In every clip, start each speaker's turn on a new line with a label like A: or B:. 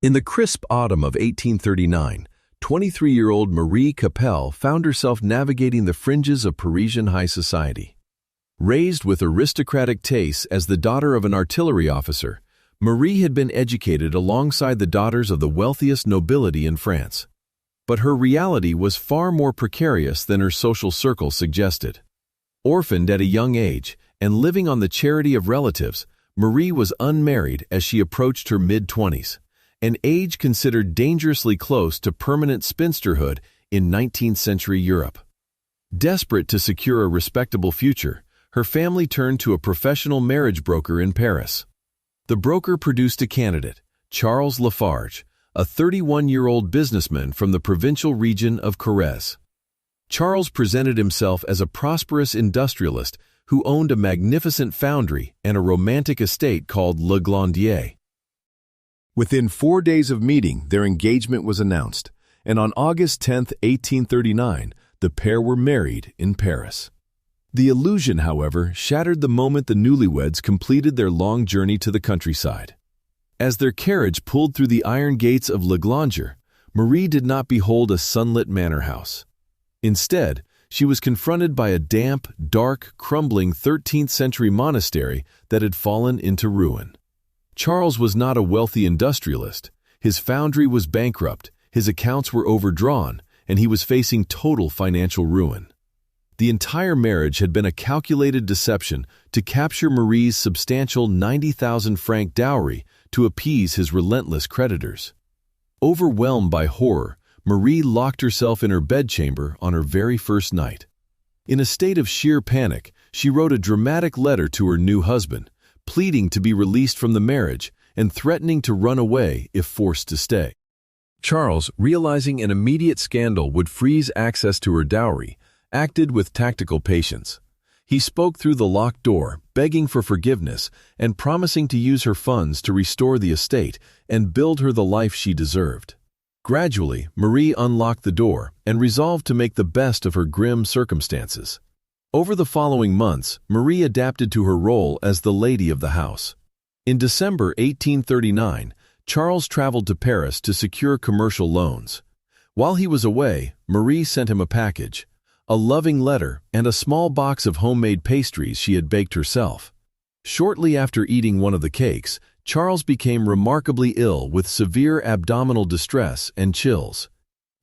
A: In the crisp autumn of 1839, 23-year-old Marie Capelle found herself navigating the fringes of Parisian high society. Raised with aristocratic tastes as the daughter of an artillery officer, Marie had been educated alongside the daughters of the wealthiest nobility in France. But her reality was far more precarious than her social circle suggested. Orphaned at a young age and living on the charity of relatives, Marie was unmarried as she approached her mid-20s, an age considered dangerously close to permanent spinsterhood in 19th-century Europe. Desperate to secure a respectable future, her family turned to a professional marriage broker in Paris. The broker produced a candidate, Charles Lafarge, a 31-year-old businessman from the provincial region of Corrèze. Charles presented himself as a prosperous industrialist who owned a magnificent foundry and a romantic estate called Le Glandier. Within 4 days of meeting, their engagement was announced, and on August 10, 1839, the pair were married in Paris. The illusion, however, shattered the moment the newlyweds completed their long journey to the countryside. As their carriage pulled through the iron gates of Le Glandier, Marie did not behold a sunlit manor house. Instead, she was confronted by a damp, dark, crumbling 13th-century monastery that had fallen into ruin. Charles was not a wealthy industrialist. His foundry was bankrupt, his accounts were overdrawn, and he was facing total financial ruin. The entire marriage had been a calculated deception to capture Marie's substantial 90,000 franc dowry to appease his relentless creditors. Overwhelmed by horror, Marie locked herself in her bedchamber on her very first night. In a state of sheer panic, she wrote a dramatic letter to her new husband, pleading to be released from the marriage and threatening to run away if forced to stay. Charles, realizing an immediate scandal would freeze access to her dowry, acted with tactical patience. He spoke through the locked door, begging for forgiveness and promising to use her funds to restore the estate and build her the life she deserved. Gradually, Marie unlocked the door and resolved to make the best of her grim circumstances. Over the following months, Marie adapted to her role as the lady of the house. In December 1839, Charles traveled to Paris to secure commercial loans. While he was away, Marie sent him a package, a loving letter, and a small box of homemade pastries she had baked herself. Shortly after eating one of the cakes, Charles became remarkably ill with severe abdominal distress and chills.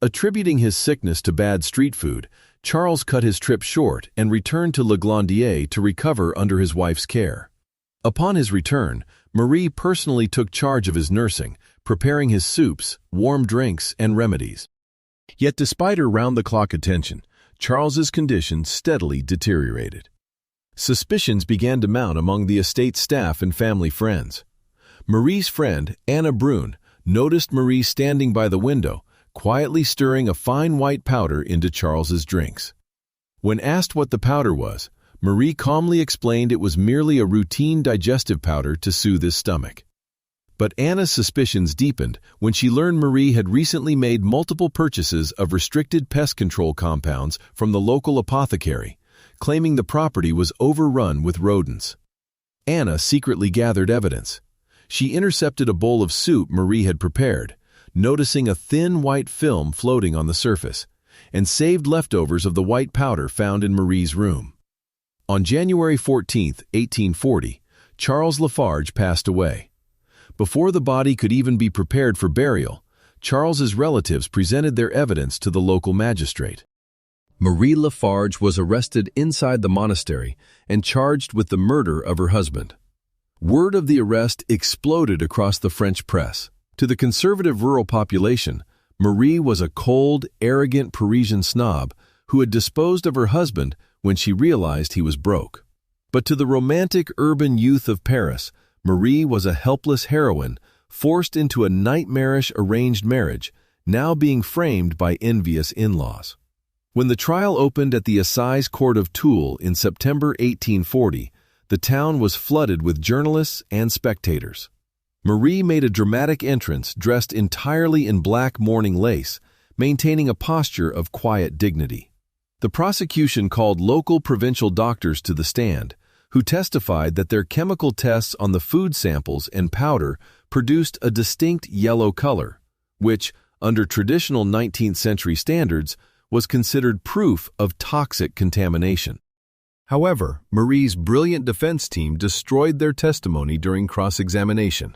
A: Attributing his sickness to bad street food, Charles cut his trip short and returned to Le Glandier to recover under his wife's care. Upon his return, Marie personally took charge of his nursing, preparing his soups, warm drinks, and remedies. Yet despite her round-the-clock attention, Charles's condition steadily deteriorated. Suspicions began to mount among the estate staff and family friends. Marie's friend, Anna Brune, noticed Marie standing by the window, quietly stirring a fine white powder into Charles's drinks. When asked what the powder was, Marie calmly explained it was merely a routine digestive powder to soothe his stomach. But Anna's suspicions deepened when she learned Marie had recently made multiple purchases of restricted pest control compounds from the local apothecary, claiming the property was overrun with rodents. Anna secretly gathered evidence. She intercepted a bowl of soup Marie had prepared, noticing a thin white film floating on the surface, and saved leftovers of the white powder found in Marie's room. On January 14, 1840, Charles Lafarge passed away. Before the body could even be prepared for burial, Charles's relatives presented their evidence to the local magistrate. Marie Lafarge was arrested inside the monastery and charged with the murder of her husband. Word of the arrest exploded across the French press. To the conservative rural population, Marie was a cold, arrogant Parisian snob who had disposed of her husband when she realized he was broke. But to the romantic urban youth of Paris, Marie was a helpless heroine forced into a nightmarish arranged marriage, now being framed by envious in-laws. When the trial opened at the Assize Court of Toul in September 1840, the town was flooded with journalists and spectators. Marie made a dramatic entrance dressed entirely in black mourning lace, maintaining a posture of quiet dignity. The prosecution called local provincial doctors to the stand, who testified that their chemical tests on the food samples and powder produced a distinct yellow color, which, under traditional 19th century standards, was considered proof of toxic contamination. However, Marie's brilliant defense team destroyed their testimony during cross-examination.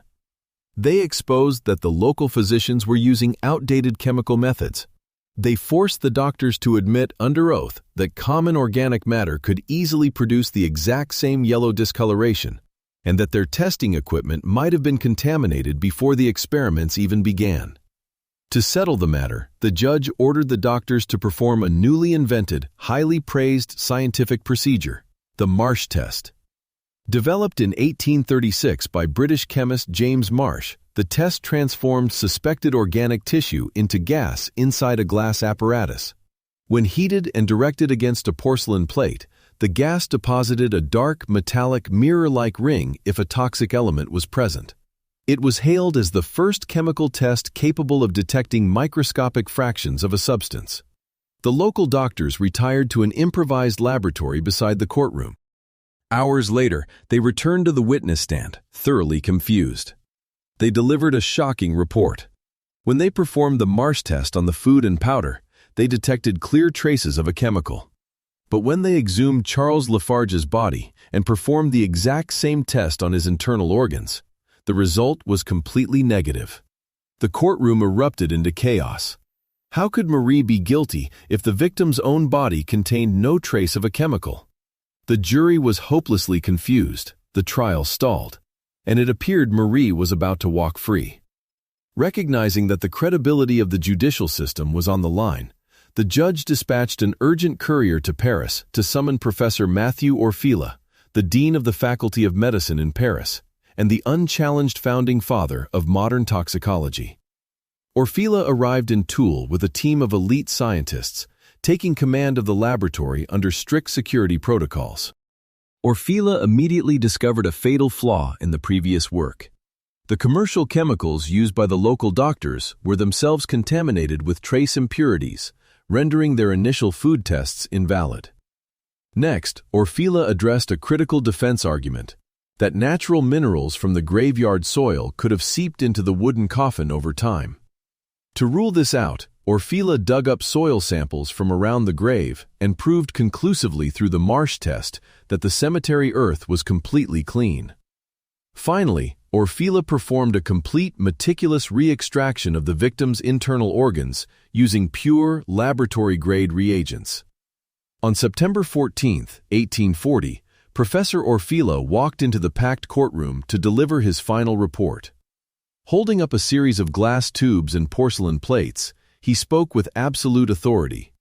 A: They exposed that the local physicians were using outdated chemical methods. They forced the doctors to admit under oath that common organic matter could easily produce the exact same yellow discoloration, and that their testing equipment might have been contaminated before the experiments even began. To settle the matter, the judge ordered the doctors to perform a newly invented, highly praised scientific procedure, the Marsh test. Developed in 1836 by British chemist James Marsh, the test transformed suspected organic tissue into gas inside a glass apparatus. When heated and directed against a porcelain plate, the gas deposited a dark, metallic, mirror-like ring if a toxic element was present. It was hailed as the first chemical test capable of detecting microscopic fractions of a substance. The local doctors retired to an improvised laboratory beside the courtroom. Hours later, they returned to the witness stand, thoroughly confused. They delivered a shocking report. When they performed the Marsh test on the food and powder, they detected clear traces of a chemical. But when they exhumed Charles Lafarge's body and performed the exact same test on his internal organs, the result was completely negative. The courtroom erupted into chaos. How could Marie be guilty if the victim's own body contained no trace of a chemical? The jury was hopelessly confused, the trial stalled, and it appeared Marie was about to walk free. Recognizing that the credibility of the judicial system was on the line, the judge dispatched an urgent courier to Paris to summon Professor Mathieu Orfila, the dean of the Faculty of Medicine in Paris, and the unchallenged founding father of modern toxicology. Orfila arrived in Toul with a team of elite scientists, taking command of the laboratory under strict security protocols. Orfila immediately discovered a fatal flaw in the previous work. The commercial chemicals used by the local doctors were themselves contaminated with trace impurities, rendering their initial food tests invalid. Next, Orfila addressed a critical defense argument that natural minerals from the graveyard soil could have seeped into the wooden coffin over time. To rule this out, Orfila dug up soil samples from around the grave and proved conclusively through the Marsh test that the cemetery earth was completely clean. Finally, Orfila performed a complete, meticulous re-extraction of the victim's internal organs using pure, laboratory-grade reagents. On September 14, 1840, Professor Orfila walked into the packed courtroom to deliver his final report. Holding up a series of glass tubes and porcelain plates, he spoke with absolute authority.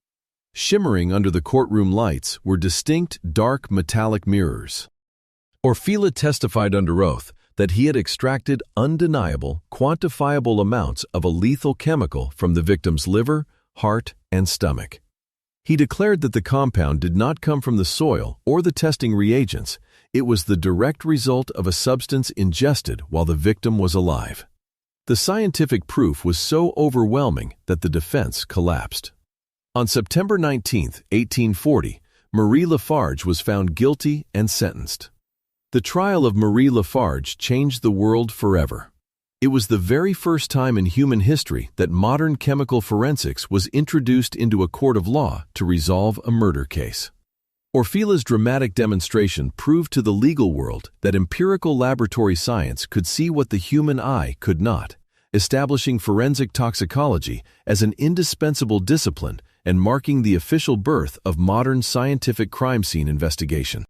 A: Shimmering under the courtroom lights were distinct, dark, metallic mirrors. Orfila testified under oath that he had extracted undeniable, quantifiable amounts of a lethal chemical from the victim's liver, heart, and stomach. He declared that the compound did not come from the soil or the testing reagents. It was the direct result of a substance ingested while the victim was alive. The scientific proof was so overwhelming that the defense collapsed. On September 19, 1840, Marie Lafarge was found guilty and sentenced. The trial of Marie Lafarge changed the world forever. It was the very first time in human history that modern chemical forensics was introduced into a court of law to resolve a murder case. Orfila's dramatic demonstration proved to the legal world that empirical laboratory science could see what the human eye could not, establishing forensic toxicology as an indispensable discipline and marking the official birth of modern scientific crime scene investigation.